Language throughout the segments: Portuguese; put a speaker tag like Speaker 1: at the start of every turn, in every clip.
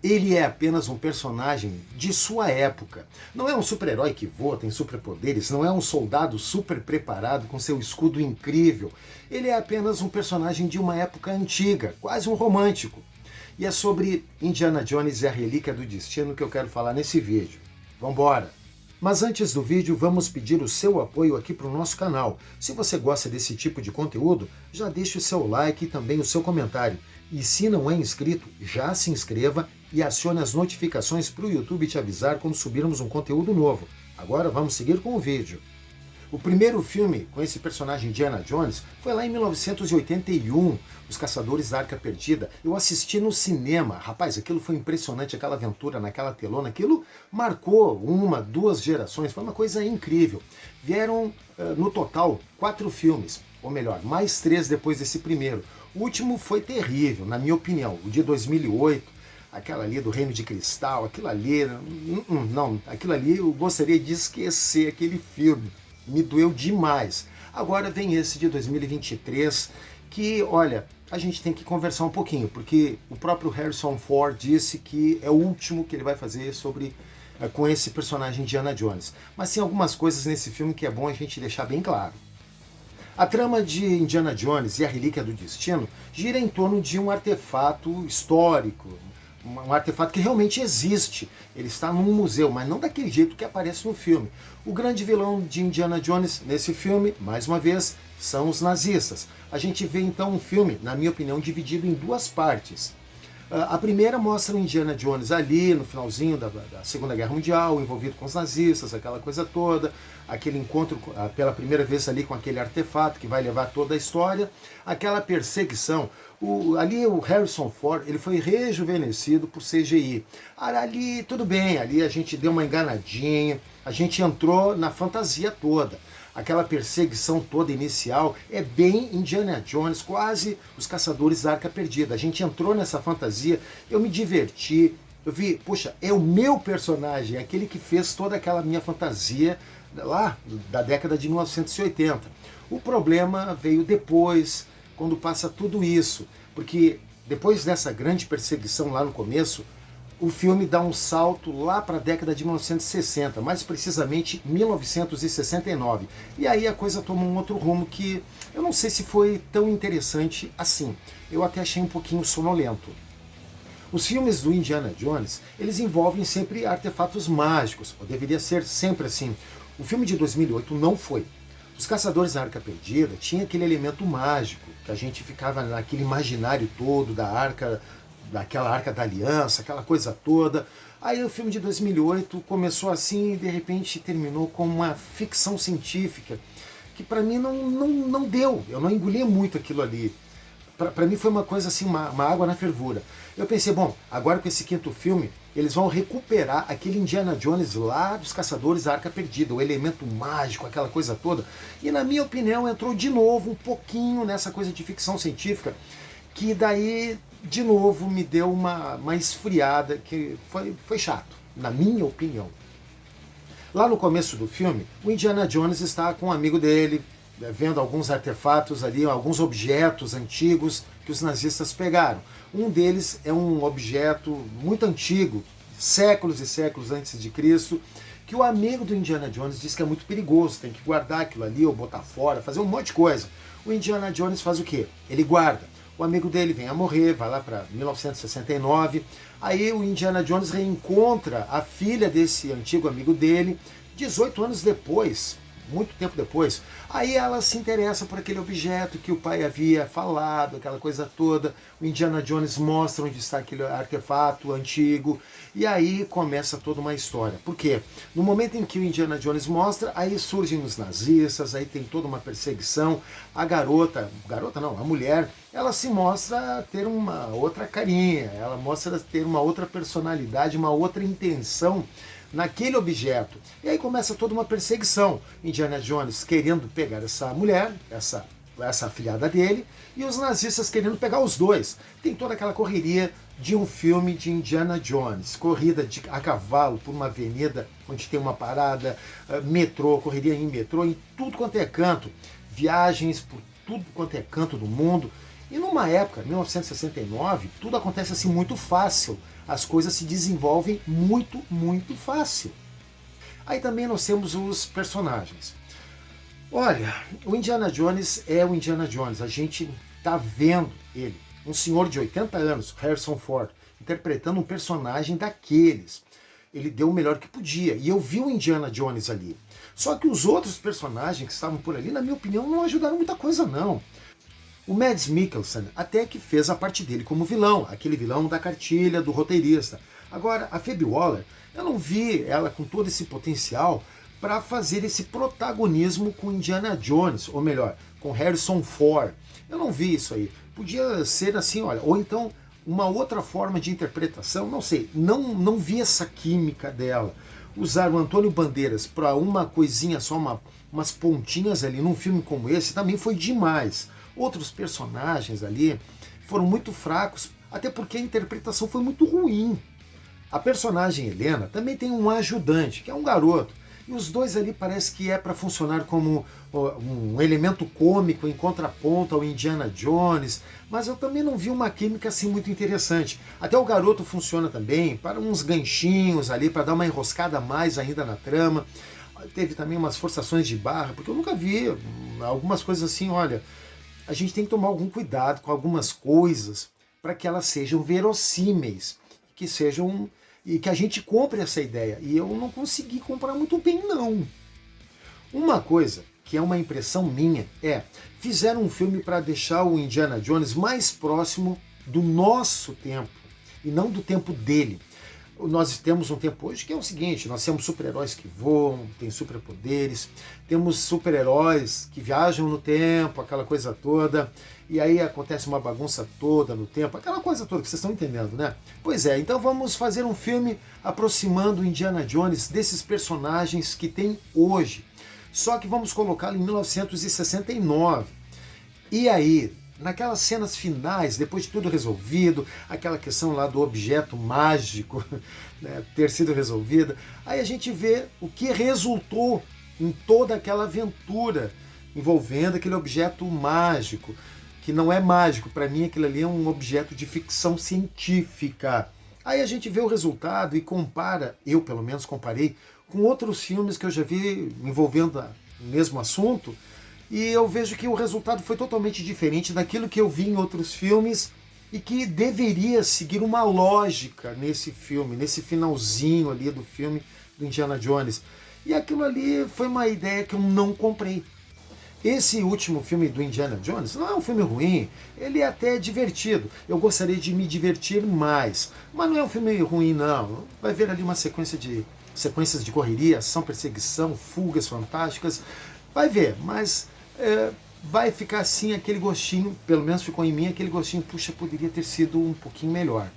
Speaker 1: Ele é apenas um personagem de sua época. Não é um super-herói que voa, tem superpoderes, não é um soldado super preparado com seu escudo incrível. Ele é apenas um personagem de uma época antiga, quase um romântico. E é sobre Indiana Jones e a Relíquia do Destino que eu quero falar nesse vídeo. Vambora! Mas antes do vídeo, vamos pedir o seu apoio aqui para o nosso canal. Se você gosta desse tipo de conteúdo, já deixe o seu like e também o seu comentário. E se não é inscrito, já se inscreva e acione as notificações para o YouTube te avisar quando subirmos um conteúdo novo. Agora vamos seguir com o vídeo. O primeiro filme com esse personagem Indiana Jones foi lá em 1981, Os Caçadores da Arca Perdida. Eu assisti no cinema, rapaz, aquilo foi impressionante, aquela aventura naquela telona, aquilo marcou uma, duas gerações, foi uma coisa incrível. Vieram, no total, 4 filmes, ou melhor, mais 3 depois desse primeiro. O último foi terrível, na minha opinião, o de 2008, aquela ali do Reino de Cristal, aquilo ali, não, aquilo ali eu gostaria de esquecer aquele filme. Me doeu demais. Agora vem esse de 2023, que, olha, a gente tem que conversar um pouquinho, porque o próprio Harrison Ford disse que é o último que ele vai fazer com esse personagem Indiana Jones. Mas tem algumas coisas nesse filme que é bom a gente deixar bem claro. A trama de Indiana Jones e a Relíquia do Destino gira em torno de um artefato histórico, um artefato que realmente existe. Ele está num museu, mas não daquele jeito que aparece no filme. O grande vilão de Indiana Jones nesse filme, mais uma vez, são os nazistas. A gente vê então um filme, na minha opinião, dividido em 2 partes. A primeira mostra o Indiana Jones ali no finalzinho da Segunda Guerra Mundial, envolvido com os nazistas, aquela coisa toda, aquele encontro pela primeira vez ali com aquele artefato que vai levar toda a história, aquela perseguição. Ali o Harrison Ford ele foi rejuvenescido por CGI. Ali tudo bem, ali a gente deu uma enganadinha, a gente entrou na fantasia toda. Aquela perseguição toda inicial é bem Indiana Jones, quase Os Caçadores da Arca Perdida. A gente entrou nessa fantasia, eu me diverti, eu vi, poxa, é o meu personagem, é aquele que fez toda aquela minha fantasia lá da década de 1980. O problema veio depois, quando passa tudo isso, porque depois dessa grande perseguição lá no começo, o filme dá um salto lá para a década de 1960, mais precisamente 1969. E aí a coisa toma um outro rumo que eu não sei se foi tão interessante assim. Eu até achei um pouquinho sonolento. Os filmes do Indiana Jones, eles envolvem sempre artefatos mágicos, ou deveria ser sempre assim. O filme de 2008 não foi. Os Caçadores da Arca Perdida tinha aquele elemento mágico, que a gente ficava naquele imaginário todo da arca, daquela Arca da Aliança, aquela coisa toda. Aí o filme de 2008 começou assim e de repente terminou com uma ficção científica que para mim não deu, eu não engoli muito aquilo ali. Para mim foi uma coisa assim, uma água na fervura. Eu pensei, bom, agora com esse 5º filme, eles vão recuperar aquele Indiana Jones lá dos Caçadores da Arca Perdida, o elemento mágico, aquela coisa toda. E na minha opinião entrou de novo um pouquinho nessa coisa de ficção científica, que daí de novo me deu uma esfriada, que foi chato, na minha opinião. Lá no começo do filme, o Indiana Jones está com um amigo dele, vendo alguns artefatos ali, alguns objetos antigos que os nazistas pegaram. Um deles é um objeto muito antigo, séculos e séculos antes de Cristo, que o amigo do Indiana Jones diz que é muito perigoso, tem que guardar aquilo ali ou botar fora, fazer um monte de coisa. O Indiana Jones faz o quê? Ele guarda. O amigo dele vem a morrer, vai lá para 1969, aí o Indiana Jones reencontra a filha desse antigo amigo dele, 18 anos depois, muito tempo depois. Aí ela se interessa por aquele objeto que o pai havia falado, aquela coisa toda. O Indiana Jones mostra onde está aquele artefato antigo, e aí começa toda uma história. Por quê? No momento em que o Indiana Jones mostra, aí surgem os nazistas, aí tem toda uma perseguição. A a mulher, ela se mostra ter uma outra carinha, ela mostra ter uma outra personalidade, uma outra intenção naquele objeto. E aí começa toda uma perseguição. Indiana Jones querendo pegar essa mulher, essa afilhada dele, e os nazistas querendo pegar os dois. Tem toda aquela correria de um filme de Indiana Jones, corrida a cavalo por uma avenida onde tem uma parada, metrô, correria em metrô, em tudo quanto é canto, viagens por tudo quanto é canto do mundo. E numa época, 1969, tudo acontece assim muito fácil. As coisas se desenvolvem muito, muito fácil. Aí também nós temos os personagens. Olha, o Indiana Jones é o Indiana Jones. A gente tá vendo ele. Um senhor de 80 anos, Harrison Ford, interpretando um personagem daqueles. Ele deu o melhor que podia. E eu vi o Indiana Jones ali. Só que os outros personagens que estavam por ali, na minha opinião, não ajudaram muita coisa, não. O Mads Mikkelsen até que fez a parte dele como vilão, aquele vilão da cartilha, do roteirista. Agora, a Phoebe Waller, eu não vi ela com todo esse potencial para fazer esse protagonismo com Indiana Jones, ou melhor, com Harrison Ford. Eu não vi isso aí. Podia ser assim, olha, ou então uma outra forma de interpretação, não sei, não vi essa química dela. Usar o Antônio Bandeiras para uma coisinha só, umas pontinhas ali num filme como esse, também foi demais. Outros personagens ali foram muito fracos, até porque a interpretação foi muito ruim. A personagem Helena também tem um ajudante, que é um garoto. E os dois ali parece que é para funcionar como um elemento cômico em contraponto ao Indiana Jones, mas eu também não vi uma química assim muito interessante. Até o garoto funciona também para uns ganchinhos ali, para dar uma enroscada a mais ainda na trama. Teve também umas forçações de barra, porque eu nunca vi algumas coisas assim, olha, a gente tem que tomar algum cuidado com algumas coisas para que elas sejam verossímeis, que sejam e que a gente compre essa ideia. E eu não consegui comprar muito bem, não. Uma coisa que é uma impressão minha é, fizeram um filme para deixar o Indiana Jones mais próximo do nosso tempo e não do tempo dele. Nós temos um tempo hoje que é o seguinte, nós temos super-heróis que voam, têm superpoderes, temos super-heróis que viajam no tempo, aquela coisa toda, e aí acontece uma bagunça toda no tempo, aquela coisa toda que vocês estão entendendo, né? Pois é, então vamos fazer um filme aproximando o Indiana Jones desses personagens que tem hoje, só que vamos colocá-lo em 1969. E aí, naquelas cenas finais, depois de tudo resolvido, aquela questão lá do objeto mágico, né, ter sido resolvida, aí a gente vê o que resultou em toda aquela aventura envolvendo aquele objeto mágico, que não é mágico, para mim aquilo ali é um objeto de ficção científica. Aí a gente vê o resultado e compara, eu pelo menos comparei, com outros filmes que eu já vi envolvendo o mesmo assunto, e eu vejo que o resultado foi totalmente diferente daquilo que eu vi em outros filmes e que deveria seguir uma lógica nesse filme, nesse finalzinho ali do filme do Indiana Jones. E aquilo ali foi uma ideia que eu não comprei. Esse último filme do Indiana Jones não é um filme ruim, ele é até divertido. Eu gostaria de me divertir mais, mas não é um filme ruim, não. Vai ver ali uma sequências de correria, ação, perseguição, fugas fantásticas. Vai ver, mas vai ficar assim aquele gostinho, pelo menos ficou em mim aquele gostinho, puxa, poderia ter sido um pouquinho melhor.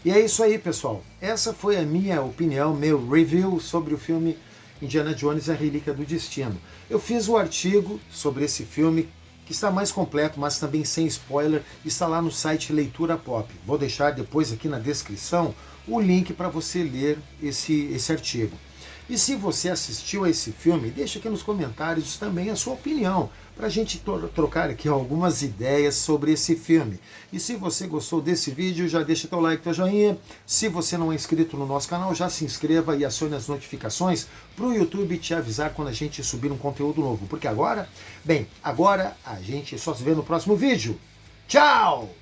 Speaker 1: E é isso aí, pessoal. Essa foi a minha opinião, meu review sobre o filme Indiana Jones e a Relíquia do Destino. Eu fiz o artigo sobre esse filme, que está mais completo, mas também sem spoiler, está lá no site Leitura Pop. Vou deixar depois aqui na descrição o link para você ler esse artigo. E se você assistiu a esse filme, deixa aqui nos comentários também a sua opinião, para a gente trocar aqui algumas ideias sobre esse filme. E se você gostou desse vídeo, já deixa teu like, teu joinha. Se você não é inscrito no nosso canal, já se inscreva e acione as notificações para o YouTube te avisar quando a gente subir um conteúdo novo. Porque agora a gente só se vê no próximo vídeo. Tchau!